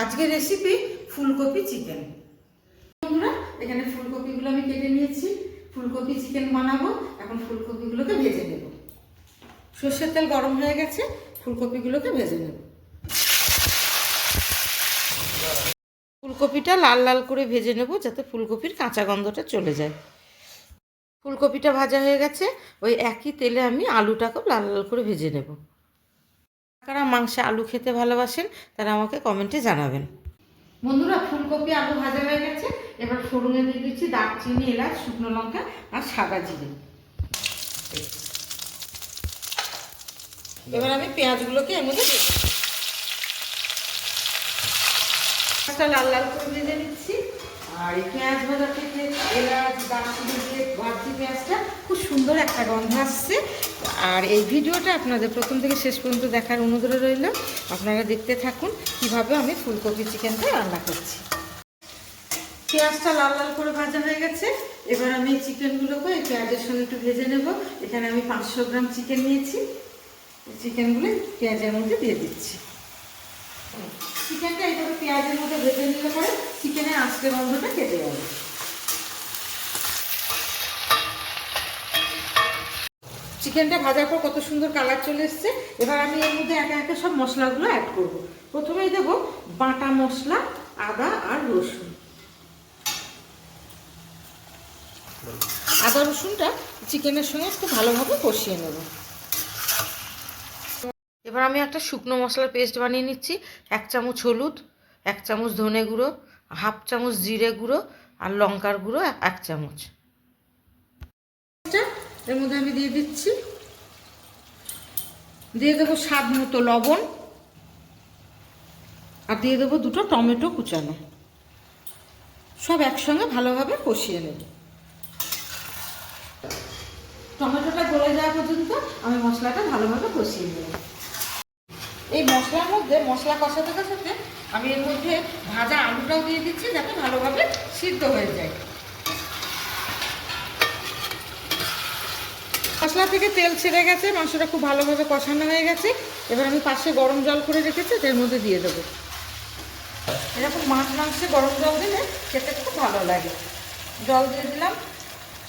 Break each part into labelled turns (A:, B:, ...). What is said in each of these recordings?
A: আজকের রেসিপি ফুলকপি চিকেন। বন্ধুরা, এখানে ফুলকপিগুলো আমি কেটে নিয়েছি। ফুলকপি চিকেন বানাবো। এখন ফুলকপিগুলোকে ভেজে নেব। সর্ষের তেল গরম হয়ে গেছে, ফুলকপিগুলোকে ভেজে নেব। ফুলকপিটা লাল লাল করে ভেজে নেব, যাতে ফুলকপির কাঁচা গন্ধটা চলে যায়। ফুলকপিটা ভাজা হয়ে গেছে, ওই একই তেলে আমি আলুটাকেও লাল লাল করে ভেজে নেব। কারা মাংসে আলু খেতে ভালোবাসেন তারা আমাকে কমেন্টে জানাবেন। বন্ধুরা, ফুলকপি আলু ভাজা হয়ে গেছে। এবার ফোড়নে দিয়ে দিচ্ছি দারচিনি, এলাচ, শুকনো লঙ্কা আর সাদা জিরে। এবার আমি পেঁয়াজগুলোকে এর মধ্যে দিয়ে লাল লাল করে ভেজে নিচ্ছি। আর এই পেঁয়াজ ভাজা থেকে এলাচ দারচিনি দিয়ে ভাজছি পেঁয়াজটা, খুব সুন্দর একটা গন্ধ আসছে। আর এই ভিডিওটা আপনাদের প্রথম থেকে শেষ পর্যন্ত দেখার অনুরোধ রইল। আপনারা দেখতে থাকুন কিভাবে আমি ফুলকপি চিকেনটা রান্না করছি। পেঁয়াজটা লাল লাল করে ভাজা হয়ে গেছে। এবার আমি এই চিকেনগুলোকে এই পেঁয়াজের সঙ্গে একটু ভেজে নেব। এখানে আমি 500 গ্রাম চিকেন নিয়েছি। চিকেনগুলো পেঁয়াজের মধ্যে দিয়ে দিচ্ছি। চিকেনটা এইভাবে পেঁয়াজের মধ্যে ভেজে নিলে পরে চিকেনের আঁচড়ে গন্ধটা কেটে যাবে। চিকেনটা ভাজার পর কত সুন্দর কালার চলে এসছে। এবার আমি এর মধ্যে একে একে সব মশলাগুলো অ্যাড করব। প্রথমেই দেবো বাটা মশলা, আদা আর রসুন। আদা রসুনটা চিকেনের সঙ্গে একটু ভালোভাবে কষিয়ে নেব। এবার আমি একটা শুকনো মশলার পেস্ট বানিয়ে নিচ্ছি। 1 চামচ হলুদ, 1 চামচ ধনে গুঁড়ো, 1/2 চামচ জিরে গুঁড়ো আর লঙ্কার গুঁড়ো 1 চামচ। এর মধ্যে আমি দিয়ে দিচ্ছি, দিয়ে দেবো স্বাদ মতো লবণ আর দিয়ে দেবো 2টো টমেটো কুচানো। সব একসঙ্গে ভালোভাবে কষিয়ে নেব। টমেটোটা গলে যাওয়া পর্যন্ত আমি মশলাটা ভালোভাবে কষিয়ে নেব। এই মশলার মধ্যে মশলা কষাতে কষাতে আমি এর মধ্যে ভাজা আলুটাও দিয়ে দিচ্ছি, যাতে ভালোভাবে সিদ্ধ হয়ে যায়। মশলা থেকে তেল ছেড়ে গেছে, মাংসটা খুব ভালোভাবে কষানো হয়ে গেছে। এবার আমি পাশে গরম জল করে রেখেছি, এর মধ্যে দিয়ে দেবো। এরকম মাছ মাংসে গরম জল দিলে খেতে খুব ভালো লাগে। জল দিয়ে দিলাম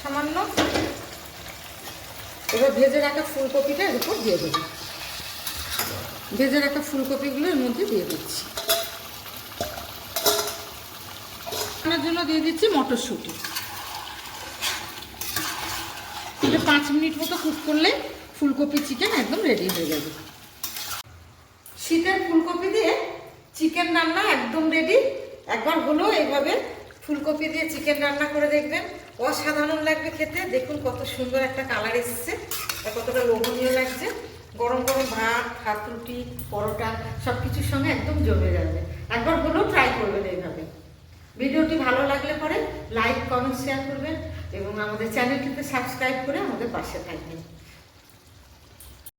A: সামান্য। এবার ভেজে রাখা ফুলকপিটা এর উপর দিয়ে দেবো। ভেজে রাখা ফুলকপিগুলো এর মধ্যে দিয়ে দিচ্ছি। রান্নার জন্য দিয়ে দিচ্ছি মটরশুঁটি। 5 মিনিট মতো কুক করলে ফুলকপি চিকেন একদম রেডি হয়ে যাবে। শীতের ফুলকপি দিয়ে চিকেন রান্না একদম রেডি। একবার হলো এইভাবে ফুলকপি দিয়ে চিকেন রান্না করে দেখবেন, অসাধারণ লাগবে খেতে। দেখুন কত সুন্দর একটা কালার এসেছে আর কতটা লোভনীয় লাগছে। গরম গরম ভাত, হাত রুটি, পরোটা সব কিছুর সঙ্গে একদম জমে যাবে। একবার হলেও ট্রাই করবেন এইভাবে। ভিডিওটি ভালো লাগলে পরে লাইক, কমেন্ট, শেয়ার করবেন এবং আমাদের চ্যানেলটিতে সাবস্ক্রাইব করে আমাদের পাশে থাকবেন।